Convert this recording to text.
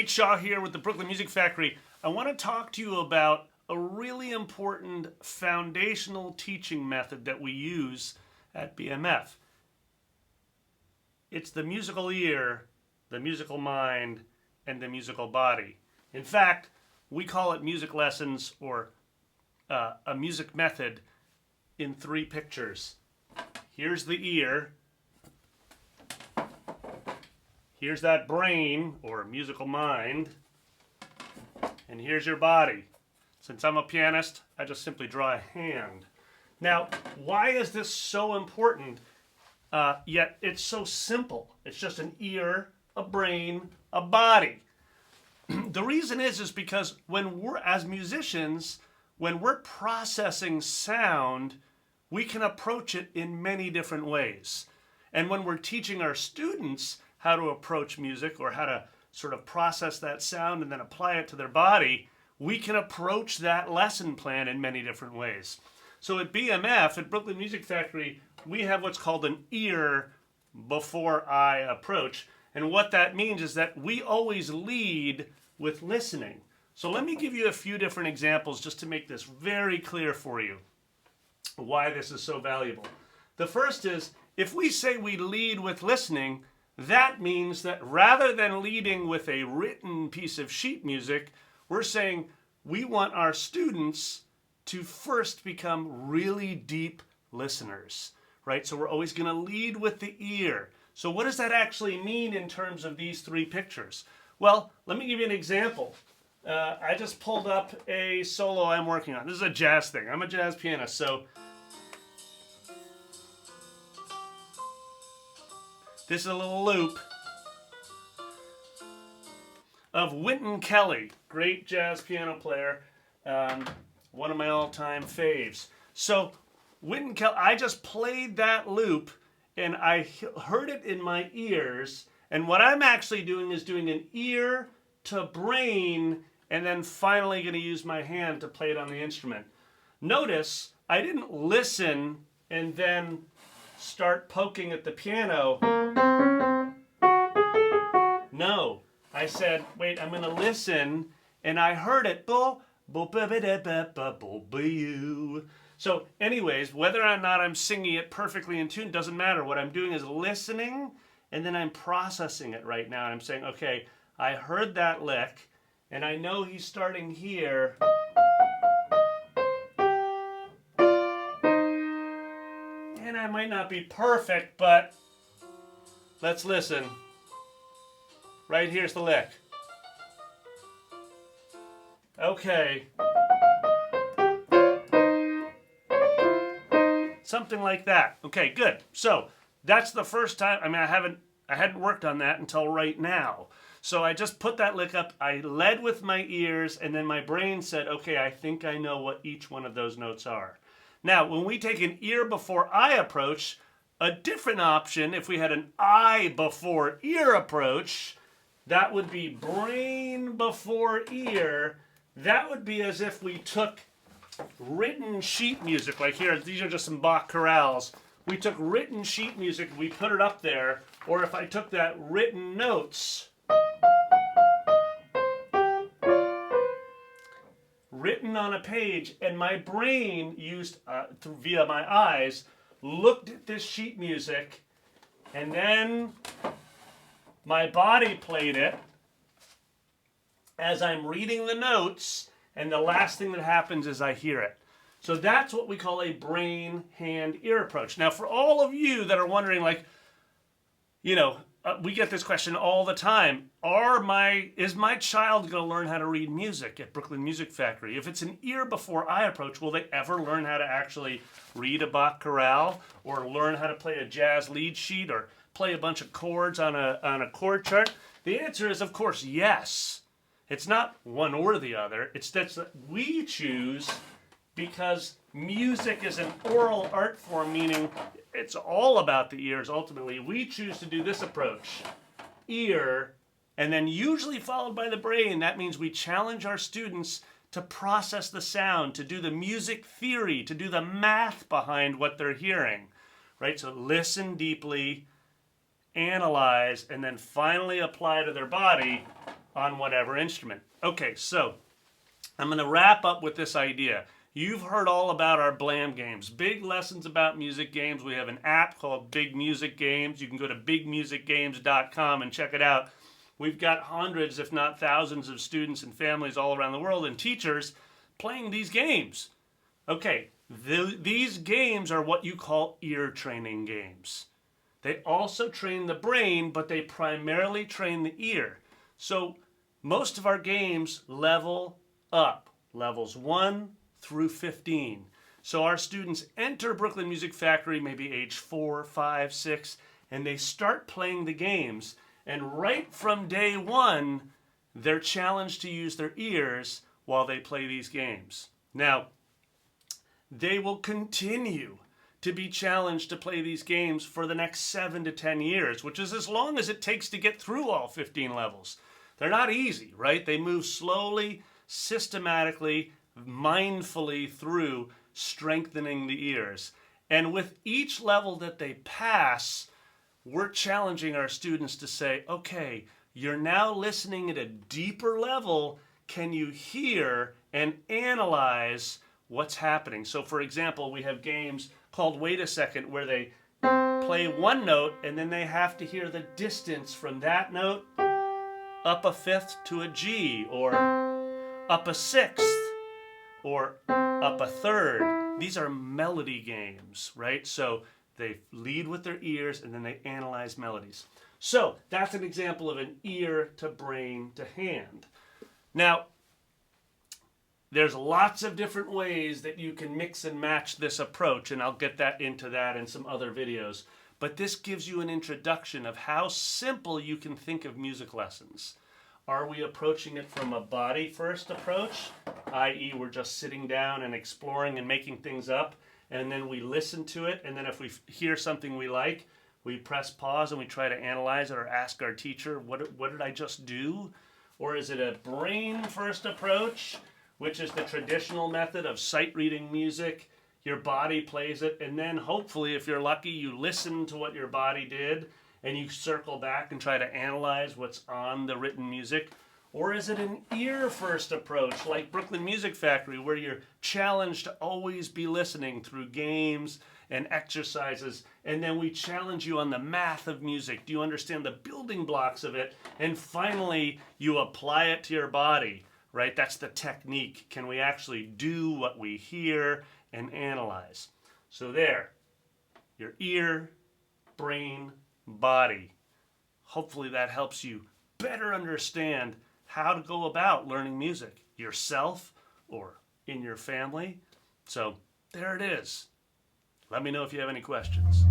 Nate Shaw here with the Brooklyn Music Factory. I want to talk to you about a really important foundational teaching method that we use at BMF. It's the musical ear, the musical mind, and the musical body. In fact, we call it music lessons or a music method in 3 pictures. Here's the ear. Here's that brain, or musical mind, and here's your body. Since I'm a pianist, I just simply draw a hand. Now, why is this so important, yet it's so simple? It's just an ear, a brain, a body. The reason is because when we're, as musicians, when we're processing sound, we can approach it in many different ways. And when we're teaching our students how to approach music or how to sort of process that sound and then apply it to their body, we can approach that lesson plan in many different ways. So at BMF, at Brooklyn Music Factory, we have what's called an ear before eye approach. And what that means is that we always lead with listening. So let me give you a few different examples just to make this very clear for you, why this is so valuable. The first is, if we say we lead with listening, that means that rather than leading with a written piece of sheet music, we're saying we want our students to first become really deep listeners, right? So we're always going to lead with the ear. So what does that actually mean in terms of these 3 pictures? Well, let me give you an example. I just pulled up a solo I'm working on. This is a jazz thing. I'm a jazz pianist, so this is a little loop of Wynton Kelly, great jazz piano player, one of my all-time faves. So Wynton Kelly, I just played that loop and I heard it in my ears, and what I'm actually doing is doing an ear to brain and then finally going to use my hand to play it on the instrument. Notice I didn't listen and then start poking at the piano. No, I said, wait, I'm going to listen, and I heard it. So anyways, whether or not I'm singing it perfectly in tune doesn't matter. What I'm doing is listening, and then I'm processing it right now. And I'm saying, okay, I heard that lick, and I know he's starting here. And I might not be perfect, but let's listen. Right here's the lick. Okay. Something like that. Okay, good. So that's the first time. I mean, I hadn't worked on that until right now. So I just put that lick up. I led with my ears, and then my brain said, okay, I think I know what each one of those notes are. Now, when we take an ear before eye approach, a different option, if we had an eye before ear approach, that would be brain before ear. That would be as if we took written sheet music, like here, these are just some Bach chorales. We took written sheet music, we put it up there, or if I took that written notes, written on a page, and my brain used, via my eyes, looked at this sheet music, and then my body played it as I'm reading the notes, and the last thing that happens is I hear it. So that's what we call a brain, hand, ear approach. Now, for all of you that are wondering, like, you know, we get this question all the time. Is my child going to learn how to read music at Brooklyn Music Factory? If it's an ear before eye approach, will they ever learn how to actually read a Bach chorale or learn how to play a jazz lead sheet or play a bunch of chords on a chord chart? The answer is, of course, yes. It's not one or the other. It's that we choose because music is an oral art form, meaning it's all about the ears ultimately. We choose to do this approach, ear, and then usually followed by the brain. That means we challenge our students to process the sound, to do the music theory, to do the math behind what they're hearing, right? So listen deeply, analyze, and then finally apply to their body on whatever instrument. Okay, so I'm going to wrap up with this idea. You've heard all about our Blam games, big lessons about music games. We have an app called Big Music Games. You can go to bigmusicgames.com and check it out. We've got hundreds, if not thousands, of students and families all around the world and teachers playing these games. Okay, these games are what you call ear training games. They also train the brain, but they primarily train the ear. So most of our games level up, levels 1 through 15. So our students enter Brooklyn Music Factory maybe age 4, 5, 6, and they start playing the games. And right from day one, they're challenged to use their ears while they play these games. Now, they will continue to be challenged to play these games for the next 7 to 10 years, which is as long as it takes to get through all 15 levels. They're not easy, right? They move slowly, systematically, mindfully through strengthening the ears. And with each level that they pass, we're challenging our students to say, okay, you're now listening at a deeper level. Can you hear and analyze what's happening? So for example, we have games called Wait a Second where they play one note and then they have to hear the distance from that note up a fifth to a G, or up a sixth, or up a third. These are melody games, right? So they lead with their ears and then they analyze melodies. So that's an example of an ear to brain to hand. Now, there's lots of different ways that you can mix and match this approach, and I'll get into that in some other videos. But this gives you an introduction of how simple you can think of music lessons. Are we approaching it from a body-first approach, i.e. we're just sitting down and exploring and making things up, and then we listen to it, and then if we hear something we like, we press pause and we try to analyze it or ask our teacher, what did I just do? Or is it a brain-first approach, which is the traditional method of sight-reading music? Your body plays it, and then hopefully, if you're lucky, you listen to what your body did, and you circle back and try to analyze what's on the written music. Or is it an ear-first approach, like Brooklyn Music Factory, where you're challenged to always be listening through games and exercises, and then we challenge you on the math of music. Do you understand the building blocks of it? And finally, you apply it to your body, right? That's the technique. Can we actually do what we hear and analyze? So there, your ear, brain, body. Hopefully that helps you better understand how to go about learning music yourself or in your family. So there it is. Let me know if you have any questions.